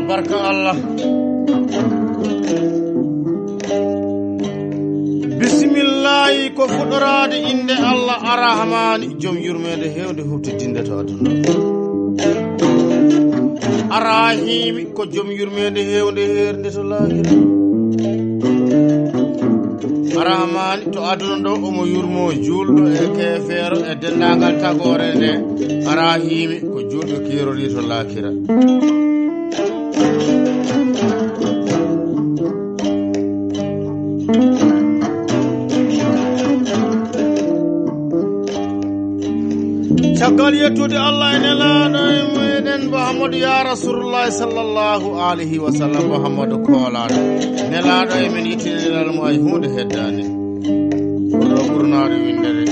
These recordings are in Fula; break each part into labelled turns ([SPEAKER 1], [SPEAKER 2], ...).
[SPEAKER 1] albarka Allah bismillahi ko fuɗorade inde Allah arrahmani joom yurmede hewde huftidinde to aduna arrahimi ko joom yurmede hewde herde to lahira arrahmani to aduna ɗo omo yurmo julɗo e kefeero e dendagal tagore nde arrahimi ko julɗo kerori to lakira caggal yettude Allah ene laaɗo e meɗen Muhammadu ya Rasulullah sallallahu alayhi wa sallam Muhammadu koolaɗo nelaɗo e men yittinelal mo ay hunde heddade ɗo ɓurnaɗo windere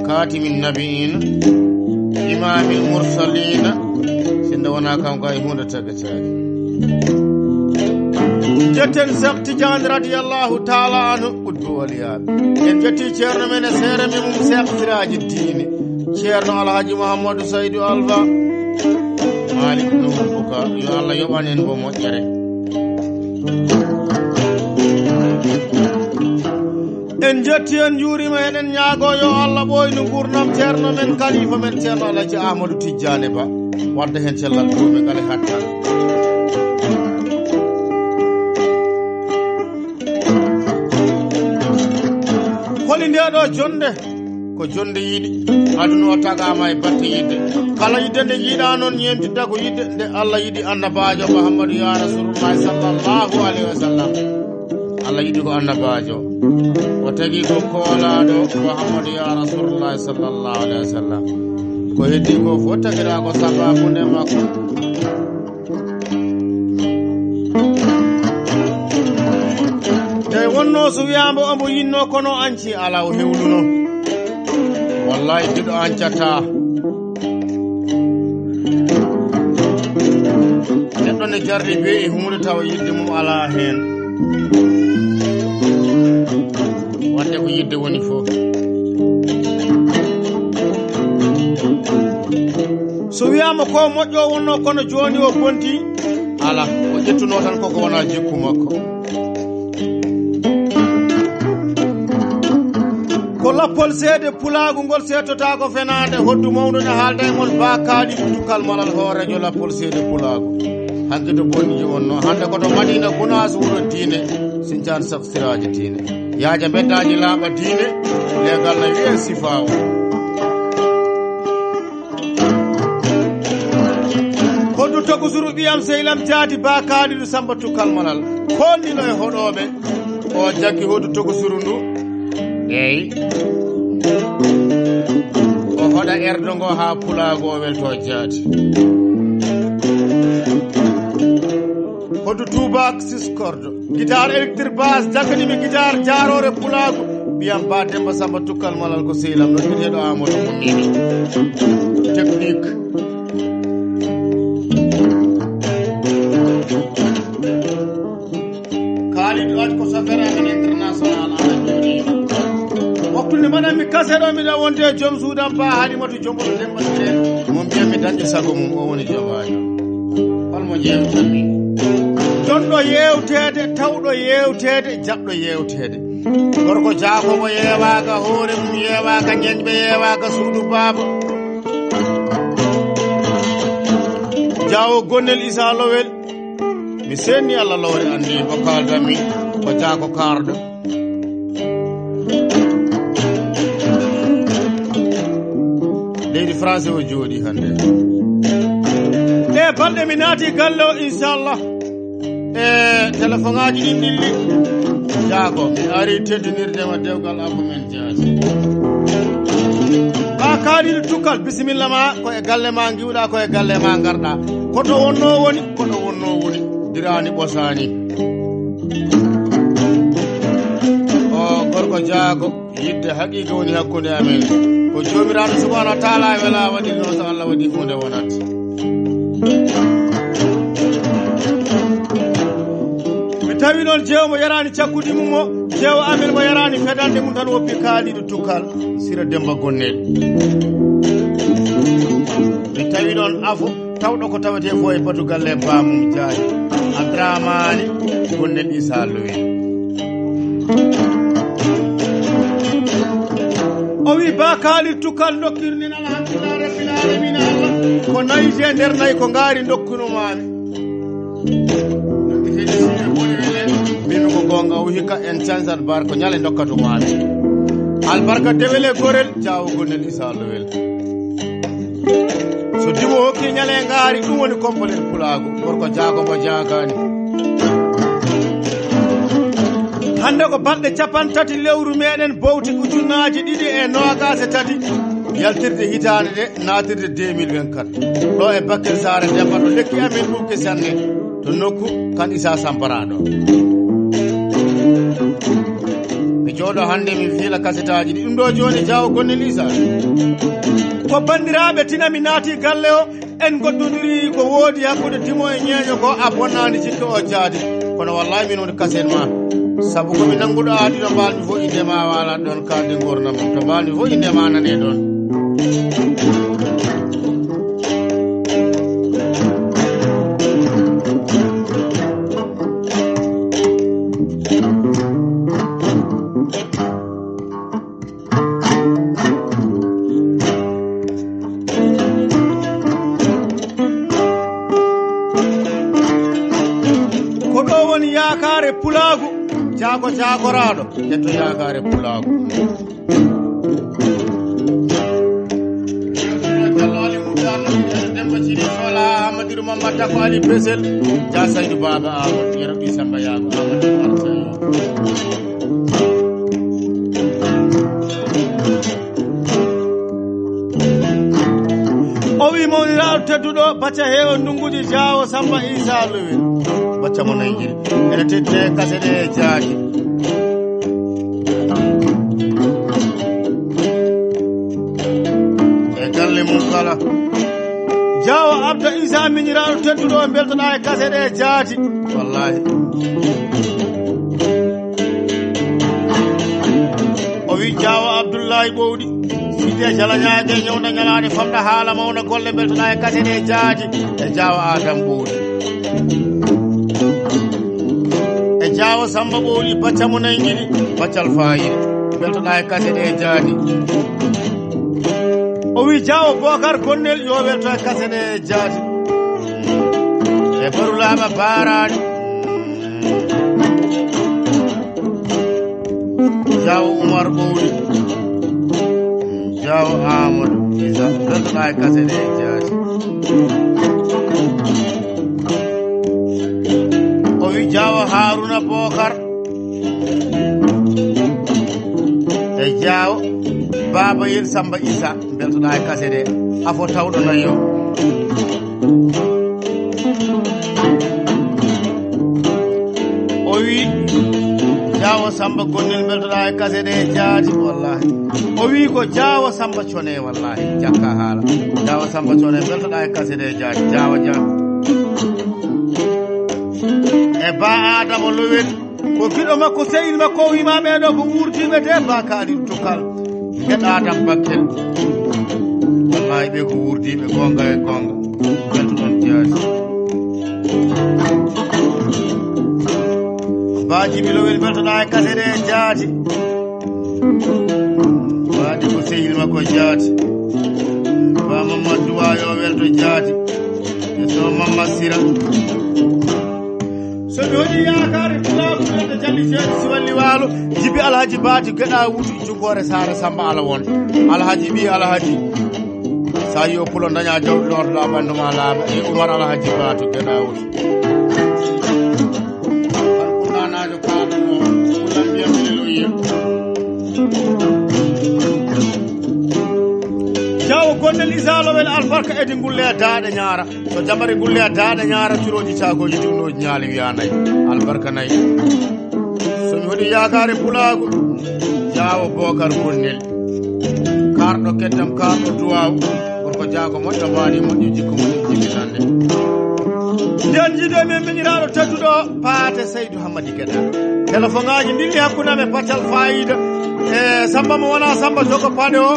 [SPEAKER 1] katimin nabiina imamil mursalina sinda wona kanko ay hunde tagataki jetten Cheikh Tidiane radiyallahu taala anhu ɓuddu waliyaɓe en jetti ceerno men e seere men mum Cheikh Siraji Diine ceerno Alhaji Mouhamadou Saydou Alba Malik Nour Bouka yo Allah yoɓan en bo moƴƴere en jetti en juurima eɗen ñaago yo Allah ɓoyno gurnam ceerno men kalifa men ceerno Alhaji Ahmadou Tidiane Ba wadda hen cellal ɗume ngale hattan holi ndeɗo jonde ko jonde yiiɗi aduna o tagama e batte yidde kala yidde nde yiiɗa noon ñentidda ko yidde nde Allah yiɗi annabajo Muhammadu ya Rasulullah sallallahu alayhi wa sallam Allah yiɗi ko annabajo o tagi ko koolaɗo Muhammadu ya Rasulullah sallallahu alayhi wa sallam ko heddi ko fof tagiɗa ko sababude makko wonno so wiyamba omo yinno kono anci ala o hewluno wallahi diɗo ancata neɗɗo ne jardi be e hunde tawa yidde mum ala hen wadde ko yidde woni fof so wiyama ko moƴƴo wonno kono joni o bonti ala o ƴettuno tan koko wona jikku makko ko lappol seede pulaagu ngol settota ko fenade hoddu mawɗo ne haalda e mon ba kaali dukal malal hoorejo lappol seede pulaagu hanke to bonni wonno hande koto Madina Gunaas wuro diine Sinthiane Cheikh Siraji Diine yaaja beddaji laaɓa diine legal na wiye sifawo hoddu togusuru ɓiyam sehlam jaati ba kaaliɗo Samba Tukkal Malal kolnino e hoɗoɓe o jaggi hoddu togusuru ndu eyi o hoɗa erdo ngo ha pulaago o welto jaati hoddu tubak siskordo guitare électrique basse jakkanimi guitare jarore pulaago mbiyam ba Demba Samba Tukkal Malal ko sehlam ɗo ɓiteɗo Amadou Munnini technique kaaliɗo ati ko safere amen international ala jooɗima waktude manan mi kaseɗo miɗa wonde joom suudam ba Halimatu Jomboto Dembaɗe mo mbiya mi dañƴo sago mum o woni jomajo holmo jewtanmi jonɗo yewtede tawɗo yewtede jaɓɗo yewtede gorko jaakomo yewaga hoore mum yewaga ñeñɓe yewaga suudu baaba jawo gonnel Isa Lowel mi senni Allah lowre andi ko kaldami ko jaako karɗo leydi français o jooɗi hande ɗe balɗe mi naati galle o inchallah e téléphone ngaji ɗi ɗilli jaako mi ari teddinirdema dewgal abba men jaati ba kaaliɗo Tukkal bisimilla ma ko e galle ma giwɗa ko e galle ma garɗa koto wonno woni koto wonno woni dirani ɓosani o gorko jaago yidde haqiqa woni hakkude amen ko jomiraɗo subhanahu wa taala wela waɗi noon so Allah waɗi hunde wonat mi tawi noon jeewmo yarani cakkude mum o jeewo amen mo yarani fedande mum tan woppi kaaliɗo Tukkal Sira Demba Gonnel mi tawi noon afo tawɗo ko tawete fo e batugal e bamum jaaji Abdramani Gonnel Issa Lowel o wi bakali tukal dokkirnin alhamdulillah rabbil alamin Allah ko nayi je nder nayi ko ngaari dokkunumami min ko gonga o hikka en chansat bar ko nyale dokkatumami albarka dewele gorel jaawo Gonnel Issa Lowel so dimo hokki nyale ngaari ɗum woni kompolen pulago gorko jaago mo jaagani hande ko balɗe 30 lewru meɗen bowti ujunnaji 223 yaltirde hitande de natirde 2024 ɗo e Bakel Sare Demba to lekki amin ɓukke sanne to nokku kan Issa Samparaɗo mi jooɗo hande mi fiila kasetaji ɗi ɗum ɗo joni jaawo Gonnel Issa ko bandiraɓe tinami naati galle o en goddodiri ko woodi hakkude timo e ñeeño ko a bonnani jikka o jaadi kono wallahi min woni kasen ma sabu komi nanguɗo aɗiɗo mbalmi fo indema wala ɗon kadde gurdam to mbalmi fo indema nane ɗon ko ɗo woni yakare pulagu jago jagoraɗo hetto yakare pulago jallali mudano Demba Cili Sola Amadou Mamad Tako Ali Besel ja Saydou Baba Amadou Yero Samba Yago Amadou Martayo o wi mawniraɗo tedduɗo bacca heewa ndunguji jaawo Samba Issa Lowel bacca mo nayi jiri ene tedde kasede e jaaji e galle mum kala jaawo Abda Issa miñiraɗo tedduɗo beltoɗa e kasede e jaati wallahi o wi jaawo Abdoullahi Ɓowɗi Sidi Jalañaje ñewna ñalade famɗa haala mawna golle beltoɗa e kasede e jaati e jaawo Adam Ɓowɗi e jaawo Samba Ɓowɗi bacca mo nayi jiɗi baccal fayida beltoɗa e kasede e jaati o wi jaawo Bocar Gonnel yo welto e kasede e jaati e barulaɓa baraɗi jaawo Oumar Ɓowɗi jaawo Amadou Issa beltoɗa e kasede e jaati o wi jaawo Haruna Bocar e jaawo Baba Yel Samba Issa beltoɗa e kasede afo tawɗo nayo o wi jaawo Samba Gonnel beltoɗa e kasede e jaati wallahi o wi ko jaawo Samba Cone wallahi jakka haala jaawo Samba Cone beltoɗa e kasede e jaati jaawo jam e ba Adama Lowel ko giɗo makko sehil makko o wima ɓeɗo ko wurtiɓe de bakali tukal gueɗa Adam Bakel wallahi ɓe ko wurdiɓe gonga e gonga beltoɗon jaati Bajibi Lowel beltoɗa e kasede e jaati waɗi ko sehil makko jaati ba Mamadou Duwa yo welto jaati e so Mamad Sira so ɗoɗi yakare pulaɓuɗe jalli ceeɗi siwalli waalo Jibi Alhaji Bati geɗa wutu jugore Sare Samba ala won Alhaji ɓi Alhaji sa yi o pulo daña jawɗi lortoɗa ɓanduma laaɓa e Oumar Alhaji Batu geɗa wutu alkuranajo kaɗuno pulan mbiyamene loyiya jaawo Gonnel Issa Lowel albarka edi gulle daaɗe ñaara so jamari gulle daaɗe ñaara curoji cagoji ɗimnoji ñaali wiya nayi albarka nayi somi hoɗi yakare pulago jaawo Bocar Gonnel karɗo keddam karɗo duwaw gorko jaago moƴƴo mbaɗi moƴƴo jikko moƴƴo jibinande nden jiiɗo min miñiraɗo tedduɗo Paate Seydou Hamady Gueɗa téléphone ngaji dilli hakkudam e paccal fayida e Samba mo wona Samba jogo paɗe o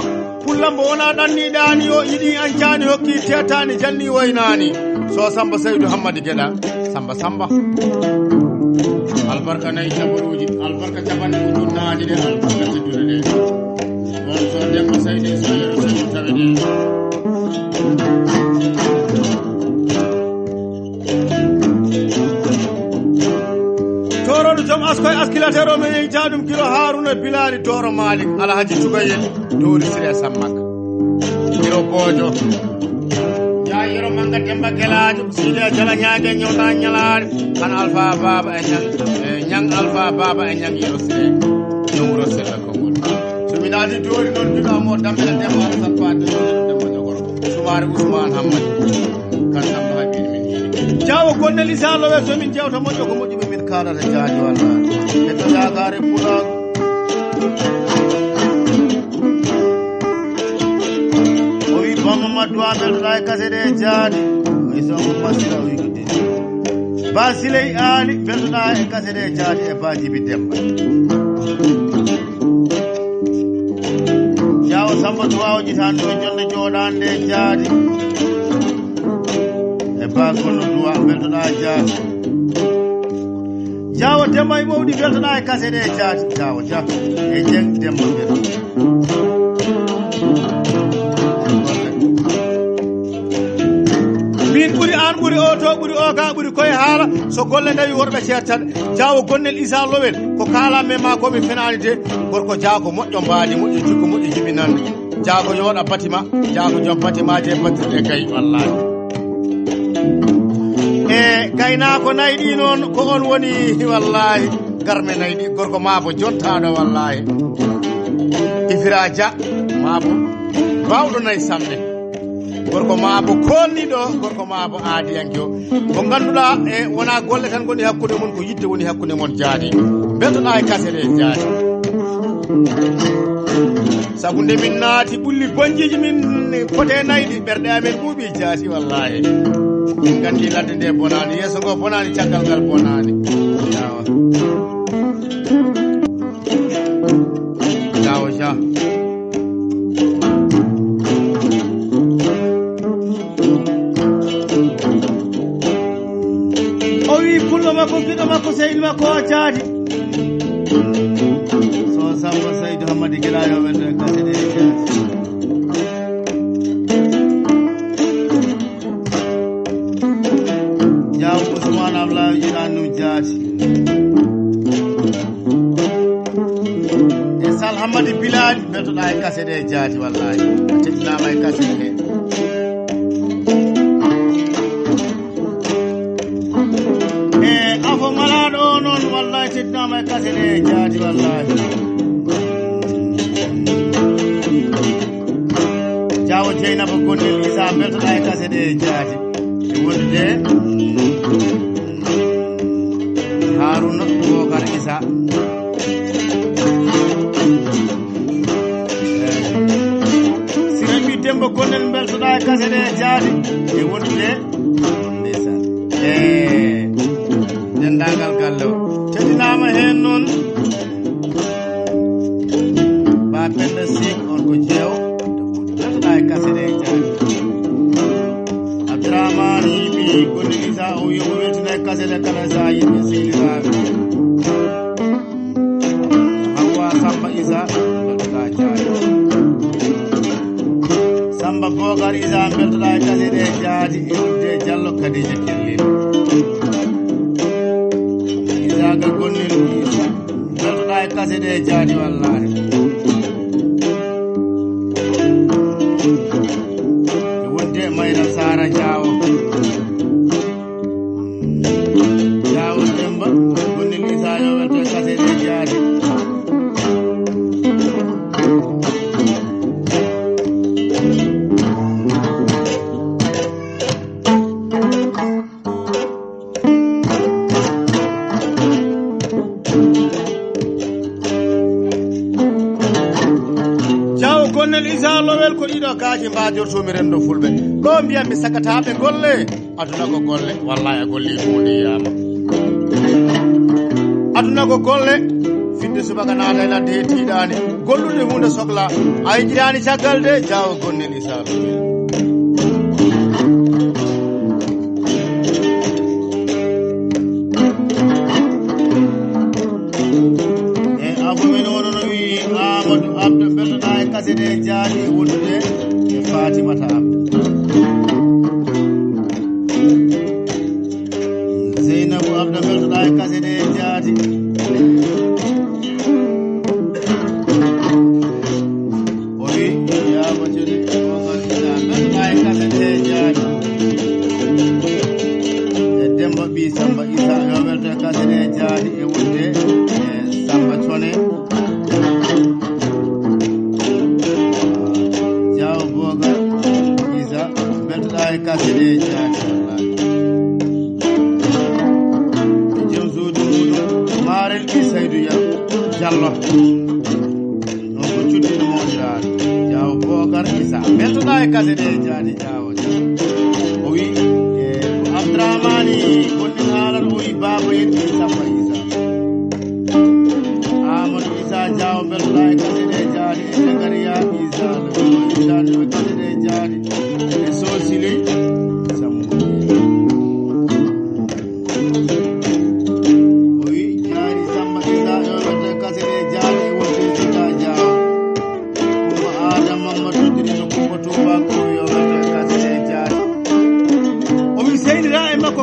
[SPEAKER 1] pullambo wona ɗanniɗani o yiɗi ancani hokki tetani janni waynani so Samba Saydou Hammadi Gueɗa Samba albarka nayi cabaruji albarka caɓanɗe ujunnaji ɗe albarka teddude ɗe on so Demba Saydou so yero so tawe ɗe toroɗo joom askoye askilatero men yeyta ɗum kilo Haruna Bilali Toro Malik Alhaji Tugayel Dori Sire Sammaka kilo Bojo yero manga Demba Gelajo Sidi Jala ñaage ñewta ñalaare kan Alpha Baba e ñang Alpha Baba e ñang yero Sire ñowro sella kongol suminaji Dori noon mbiɗamo dammel Demba Alassane Fade Demba Jogoro Soumare Ousmane Hammadi kan Samba Habib min yiɗi jawo gonnel Issa Lowe so min jewta moƴƴo ko moƴƴuɓe min kalata jaaji walla e to jagare pulago Mamadou Amel Ray Kasede Jadi Isomo Masira Wigudi Basile Ali Belda e Kasede Jadi e Baji Bidemba Jawo Samba Tuwawo Jitando Jonde Jodande Jadi e Bakono Tuwa Belda Jadi Jawo Demba Mawdi Belda e Kasede Jadi Jawo Ja e Jeng Demba Belda ɓuri an ɓuri o to ɓuri o ga ɓuri koye haala so golle dawi worɓe certan jawo gonnel Issa Lowel ko kalame ma komi fenani de gorko jaako moƴƴo mbaali moƴƴo jikko moƴƴo jibinande jaako yooɗa batima jaako joom batimaje battirɗe gayi wallahi e gaynako nayi ɗi noon ko on woni wallahi garme nayi ɗi gorko maabo jontaɗo wallahi ifira dia maabo bawɗo nayi samne gorko maabo kolniɗo gorko maabo aadiyanke o ko ganduɗa e wona golle tan goni hakkude mon ko yidde woni hakkude mon jaadi beltoɗa e kasere jaadi sabu nde min naati ɓulli bonjiji min pote nayɗi ɓerɗe amen ɓuuɓi jaati wallahi min gandi ladde nde bonani yeeso ngo bonani caggal ngal bonani yawa jawo ja makko giɗo makko Seydou makko o jaadi so Samba Saydou Hammadi Gueɗa yo welde kasede jaadi jaw Ousmane Ablaye jiɗanum jaadi e Sal Hammadi Bilali beltoɗa e kasede jaadi wallahi a teddinama e kasede he afo malaɗo o noon wallahi teddinama e kasede jaadi wallahi jawo Dieynaba Gondel Issa beltoɗa e kasede jaadi e wondude Haruna Bokar Issa Sirabi Demba Gondel beltoɗa e kasede jaadi e wondude ndeysan dendagal galle o teddinama hen noon ba Penda Sik on ko jeew beltoɗa e kasede jaadi Abdourahmane yiɓi Gondel Issa o yomo weltina e kasede kala sa yimɓe sehliraɓe Hawa Samba Issa beltoɗa jaadi Samba Bokar Issa beltoɗa e kasede jaadi e wonde Diallo Kadija Kellel Isaga Gondel beltoɗa e kasede jaadi wallahi e wonde Mayra Sara Diawo Demba Gondel Issa yo welto e kasede jaadi Gondel Issa Lowel ko ɗiɗo kaaji mbajortomi rendo fulɓe ɗo mbiyam mi sagataɓe golle aduna ko golle wallahi a golli hunde yiyama aduna ko golle fidde subaka naata e ladde hettiɗani gollude hunde sohla a yiɗirani caggal de jawo gonnel Issa Lowel. Amadou Abdou beltoɗa e kasede jaadi wondude e Fatimata Abdou. Zeynabou Abdou beltoɗa e kasede jaadi. O wi yabatiri ogalida beltoɗa e kasede jaadi. E Demba ɓi Samba Issa yo belto e kasede jaadi e wonde e Samba Thioné. Kasede jaadi jom suudu muɗum Marel ɓi Saydou Diallo non ko cuɗɗiɗo moƴƴiraɗo Diawo Bocar Issa beltoɗa e kasede jaadi Diawo o wi ko Abdourahmani gonɗi haalata o wi baba yetti Samba Issa Amadou Issa Diawo beltoɗa e kasede jaadi e Jagaria Issa Lowel e kasede jaadi e Sosili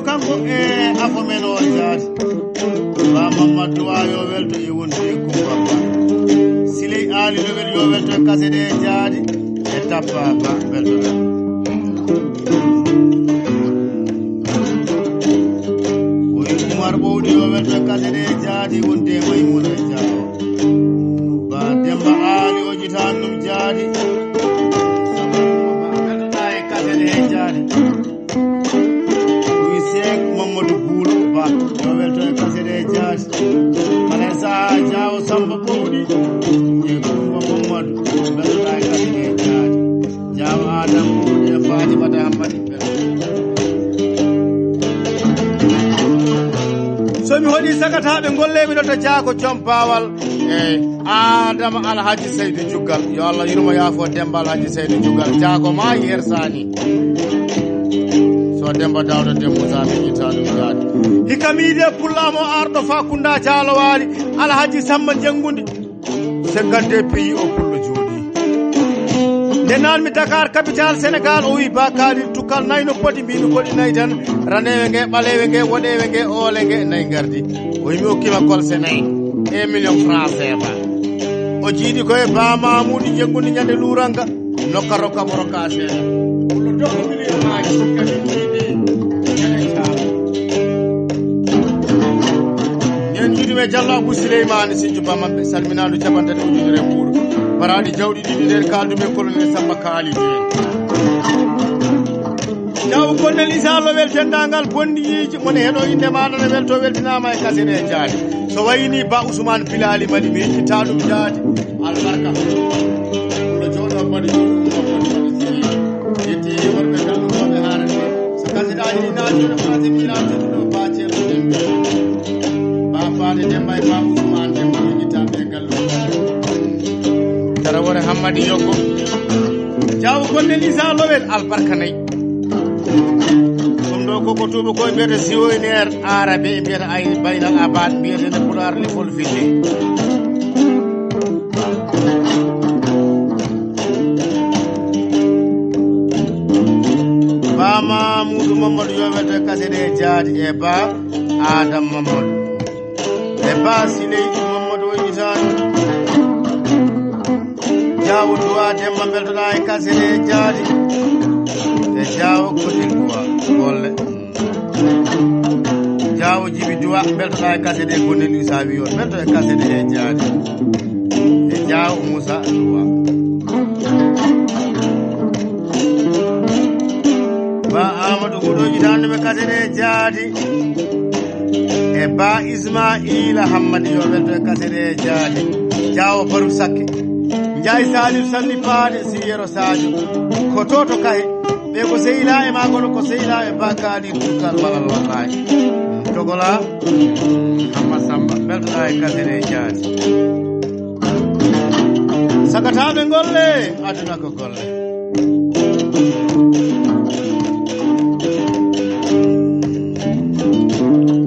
[SPEAKER 1] kanko e afomen o jaati ba Mamadou Wa yo welto e wonde e Kumba Ba Siley Ali Lowel yo welto e kasede jaadi e Tappa Ba beltoɗa oyi Oumar Ɓowɗi yo welto e kasede jaadi wonde e Maymouna Diawo ba Demba Ali o jitan ɗum jaadi beltoɗa e kasede jaadi Mamadou Boulou Ba yo welto e kasede jaadi mane saha Diawo Samba Ɓowɗi e Kumba Mamadou beltoɗa e kasede jaadi Diawo Adam Ɓowɗi e Fatimata Hammadi somi hoɗi sagataɓe golleɓe ɗo to Diako Jompawal e Adama Alhaji Seydou Juggal yo Allah yurmo yaafo Demba Alhaji Seydou Juggal Diako ma yersani so Demba Dawda Demousa ɓe ƴitta ɗum jaadi hikamide pullamo arɗo Fakunda Jalowali Alhaji Samba Jengude 50 pays o pullo jooɗi nde nanmi Dakar capital Sénégal o wi bakali tukkal nayyi no poti mbino koɗi nayyi tan ranewe nge ɓalewe nge woɗewe nge oole nge nayyi gardi o yimi hokkima kolse nayyi 1 million franc CFA o jiiɗi koye Ba Mamoudou Jengude ñande Louranga nokka rokka mo rokka seeɗa pullo dokko million maji kadi jiiɗi juuɗime Diallo Abou Souleymane Sindio Ba maɓɓe salminaɗo capantati ujunere ɓuuro baraɗi jawɗi ɗiɗi nder kaldume colonel Samba Kalidou en Diawo gonnel Issa Lowel tendagal bondiyiji mone heɗo inde maɗa ne welto weltinama e kasede jaadi so wayni Ba Ousmane Bilali Mali mi ƴitta ɗum jaadi albarka ɗo jooɗo mbaɗi yetti worɓe galluɗoɓe harande so kasiɗaji ɗi naatiɗo fatimina joɗuɗo bacelo dembe Fade Demba e Ba Ousmane Demba ƴittaɓe e galluɗo Tarawore Hammadi Yoggo Diawo gonnel Issa Lowel albarka nayyi ɗum ɗo koko tuuba koye mbiyete siwoyner arabe e mbiyata ay baynal abad mbiyetene pulaar li fulfilde Ba Mamoudou Mamadou yo welto e kasede jaadi e Ba Adam Mamadou e Ba Siley Mamadou o ƴitani Diawo Duwa Demba beltoɗa e kasede jaadi e Diawo Kodil Duwa golle Diawo Djibi Duwa beltoɗa e kasede Gonel Issa Wiyon belto e kasede e jaadi e Diawo Moussa Duwa Ba Amadou Goɗo ƴitanɗume kasede jaadi e Ba Ismaila Hammadi yo welto e kasede jaadi Diawo Barou Sakke Ndiaye Salif Salli Paade Siyero Sadio ko toto kahe ɓe ko sehila e magono ko sehila e bakali tukkal walal wallahi togola amma samba belɗa e kasere jaati sagataɓe golle aduna ko golle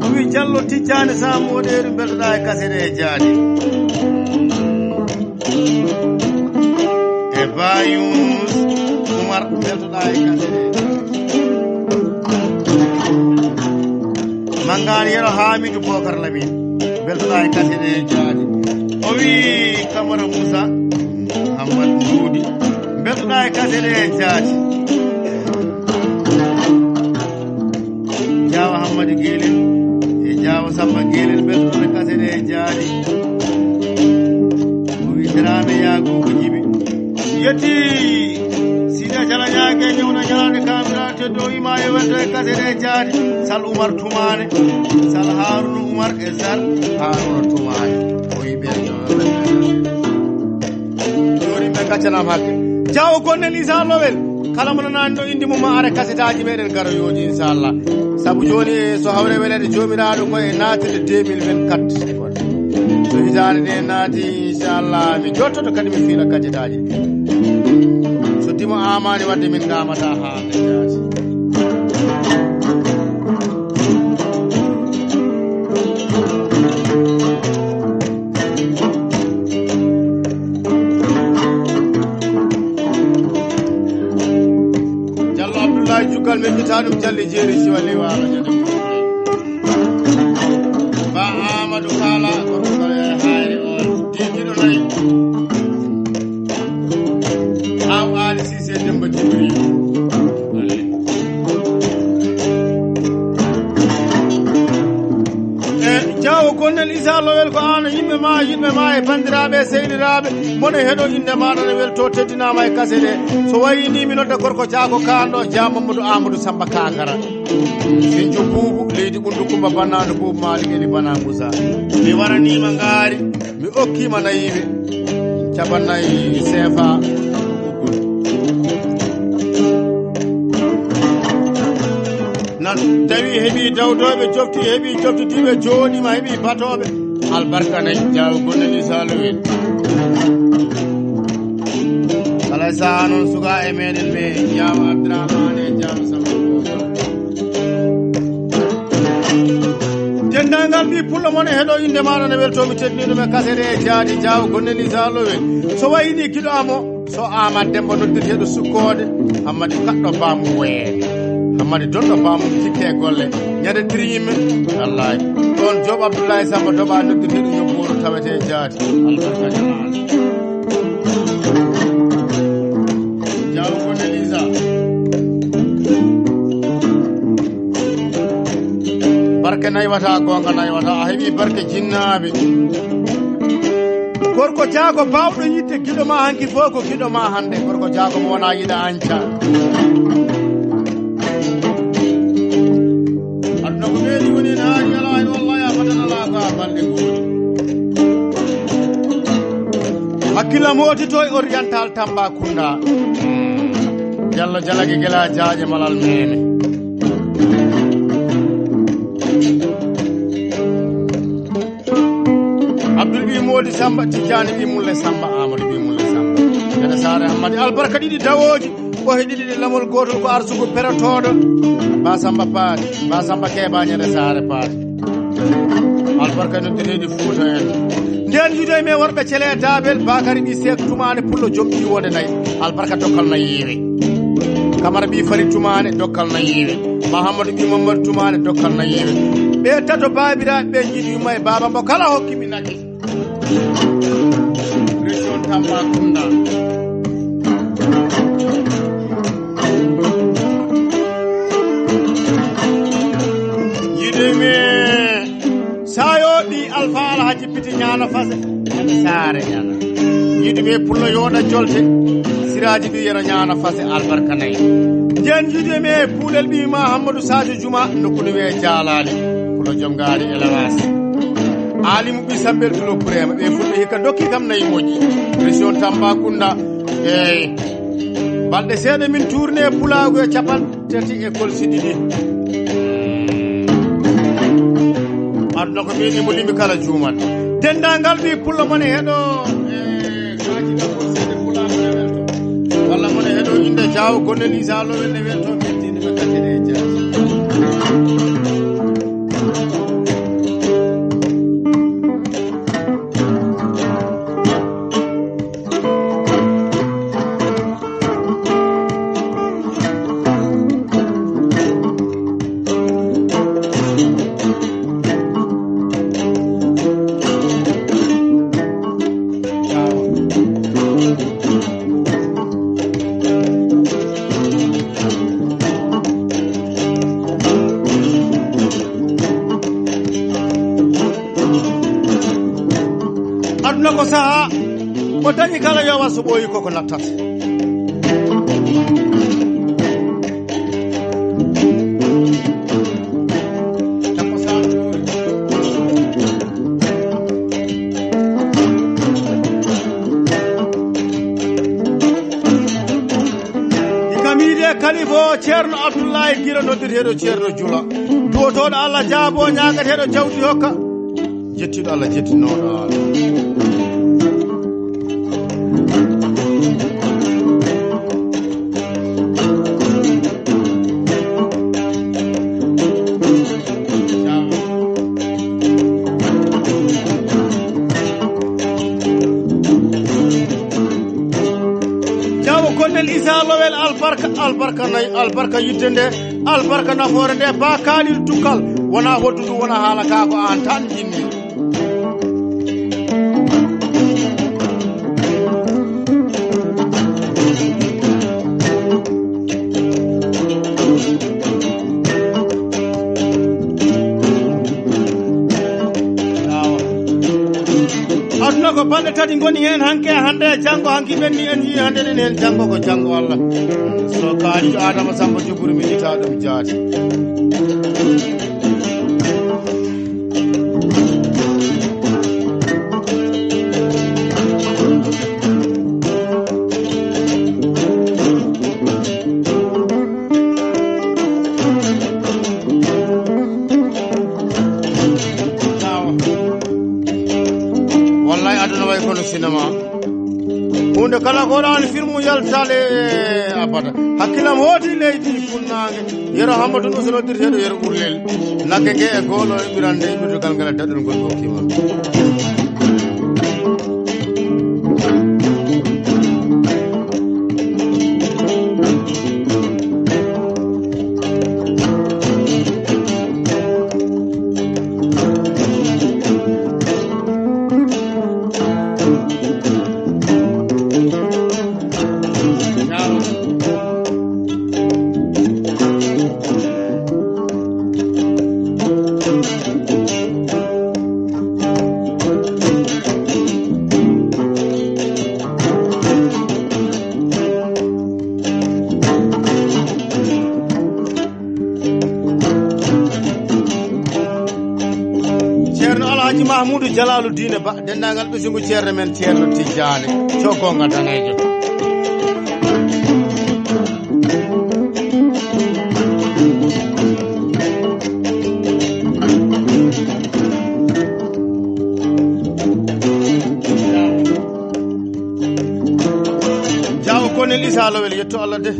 [SPEAKER 1] o wi Diallo Tijjani Samoɗeru belɗa e kasere jaati e Bayus Oumar belɗa e kasere Mangani yero Hamidou Bokar Lamine belɗa e kasere jaati o wi Camara Moussa Hamad Ndoudi belɗa e kasere jaati Jawa Hammadou Guelel e Jawa Samba Guelel belɗa e kasere jaati o wi Dramé Yago ko jibi yetti Sida Jala Ñaage ñewna ñalade kamira teddo ima e welta e kasere jaati Sal Oumar Toumane Sal Harouna Oumar e Sal Harouna Toumane o wi ɓe joni ɓe gaccanam hakke jawo gonne Lisa Lowel kala mo nanani ɗo indi mum ara kasetaji meɗen garoyoji inchallah saabu joni so hawre welede jomiraɗo koye natide 2024 so hitande nde naati inchallah mi jottoto kadi mi fiila kasetaji so timo amani wadde min gamata haalde jaati jugal men ƴitaɗum jalli jeeri siwali walo jade ba Amadou Kala gorko hayre on diɗiɗo nayi aw Ali Cissé Demba Djibril jawo gonnel Issa Lowel ko an yimɓe ma e bandiraɓe seydiraɓe mone heeɗo inde maɗa ne welto teddinama e kasede so wayini mi nodda gorko caago kanɗo Dia Mamadou Amadou Samba Kakara Sinthio Boubou leydi ɓundu Coumba Bannado Boubou Malick Eli Bana Moussa mi waranima ngaari mi okkima nayiɓe caɓannayi CFA nan tawi heeɓi dawdoɓe jofti heeɓi joftitiɓe jooɗima heeɓi batoɓe albarka nayi jawo gonne Issa Lowel kala saha noon suka e meɗen ɓe Jawa Abdourahmane e Jawa Samba dendagal mbi pullo moon e heeɗo inde maɗa ne weltomi teddiniɗum e kasere e jaadi jawo gonne Issa Lowel so wayini kiɗoamo so Amad Demba noddirteɗo sukkode Hammadi kaɗɗo bamum weere Hammadi donɗo bamum tikke golle ñande diriyimɓe wallahi ɗon Job Abdoulaye Samba doɓa noddirteɗo ñobboro tawete jaati albarka jamaala jawo gonne Issa barke naywata gonga naywata a heeɓi barke jinnaɓe gorko caago bawɗo yidde giɗo ma hanki fof ko giɗo ma hande gorko caago mo wona yiɗa anca aduna ko ɓeeɗi woni ne ha ñalani wallahi a fatanala ko a balɗe gooni hakkillam hotito e oriental Tambacounda Diallo Jalagi Guela Diaje Malal Mene Abdoul ɓi Modi Samba Tijjani ɓi Mulle Samba Amadou ɓi Mulle Samba ene Sare Hammadi albarka ɗiɗi dawoji ɓohe ɗiɗi ɗe lamol gotol ko arsugo peretoɗo Ba Samba Paati Ba Samba Keɓa ñande Sare Paati albarka noddireɗi Fouta en nden juude me worɓe Thélé Dabel Bakary ɓi Seck Toumane pullo joom ƴiwode nayyi albarka dokkal na yiiwe Camara ɓi Fari Toumane dokkal na yiiwe Mahamadou ɓi Mamadou Toumane dokkal na yiiwe ɓe tato babiraɓe ɓe jiiɗi yumma e baba mbo kala hokkimi nagge région Tambacounda yiɗimi sayoɗi Alpha Alhaji Piti ñana fase ene Sare ñana yiɗimi pullo yoɗa jolte Siraji ɓi yero ñana fase albarka nayyi jen yiɗimi puulel ɓi Mahamadou Sadio Juma nokkude wiye Jalali pulo joom gaari élevage alimu ɓi Sambel tulo Burema ɓe fulɓe hikka dokki kam nayyi moƴƴi région Tambacounda eyi balɗe seeɗa min tourné pulago e capantati école siɗi ɗi aduna ko mi mo limi kala juumat dendangal bi pulla mon hedo kaji da ko sede pulla walla mon hedo inde jaaw gonne ni salo ne welto mettini be katede jaati ko saha o dañi kala yowa so ɓooyi koko nattata ikamiide kalifo ceerno abdoullahi guira noddirteɗo ceerno jula duwotoɗo allah jaabo ñagateɗo jawdi hokka jettiɗo allah jettinoɗo allah isa lowel albarka nayi albarka yidde nde albarka nafoore nde ba kaalil tukkal wona hoddudu wona haala ka ko an tan jinni aduna ko balɗe tati goni hen hanke hande janggo hanki ɓenni en yi hande ɗen hen janggo ko janggo Allah so kaalijo Adama Samba Joguri mi yita ɗum jaati wallahi aduna way kono cinéma hunde kala ko ɗani film yaltale abada hakkilam hooti leydi funnange yero Hamadou Ousmane noddirteɗo yero ɓurlel nagge ge e goolo e ɓirande ɓirdogal ngal e daɗɗol ngol hokkima Mahmoudou Jalaluddine Ba dendagal ɓesgu ceerno men ceerno Tidiane cogonga danejo jawo konel Issa Lowel yetto Allah de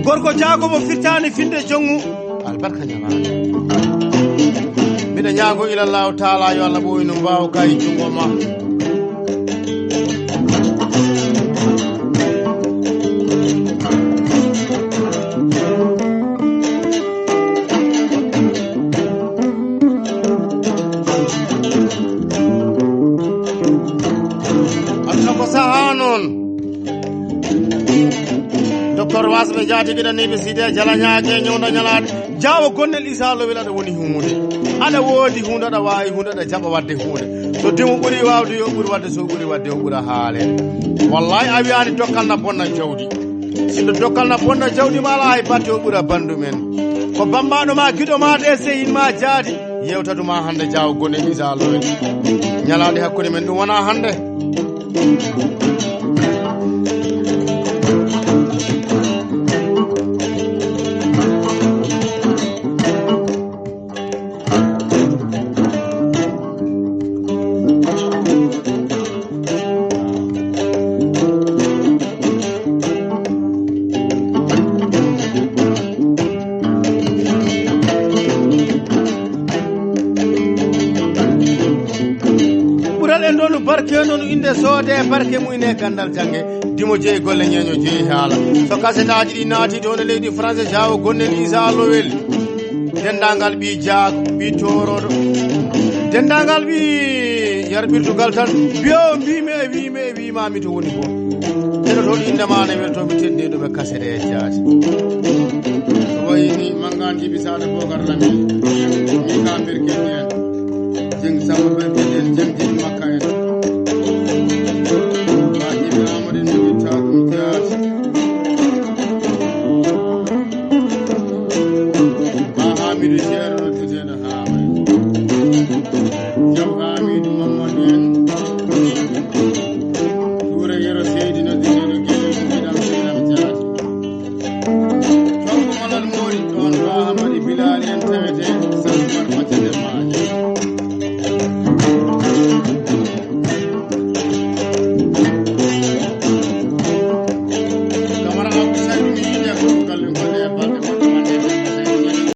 [SPEAKER 1] gorko jaago mo firtani finde jongu albarka ñamade mbiɗa ñaago ilallahu taala yo Allah ɓoyno mbawa kayi jungo ma aduna ko saha noon docteur wasɓe jaati giɗa niɓe side jalañague ñewda ñalade jawo gonnel Issa Lowel aɗa woni hunde aɗa woodi hunde aɗa wawi hunde aɗa jaɓa wadde hunde so dimo ɓuuri wawde yo ɓuuri wadde so ɓuuri wadde o ɓuura haale wallahi a wiyani dokkalna bonna jawdi sindo dokkalna bonna jawdi ma ala hay batte o ɓuura bandu men ko bambaɗo ma giɗo ma ɗe sehin ma jaadi yewtatuma hande jawo gonnel Issa Lowel ñalade hakkude men ɗum wona hande gandal en ɗon barke noon inde soode barke muyne gandal jange dimo jeeyi golle ñeño jeeyi haala so kasetaji ɗi naati toon e leydi français jawo gonnen Isa Lowel dendagal ɓi jaago ɓi toroɗo dendagal ɓi yarbirtugal tan biyo mbimi e wimami to woni fof eno toon indemane weltoɓe teddeɗoɓe kasete e jaati so wayni mangan jibi sade bogar lami mi ka berkendi en jeng samba berkendi en jeng jibi makka en ba jibi amadou en jogitta ɗum jaati ba hamidou cheikh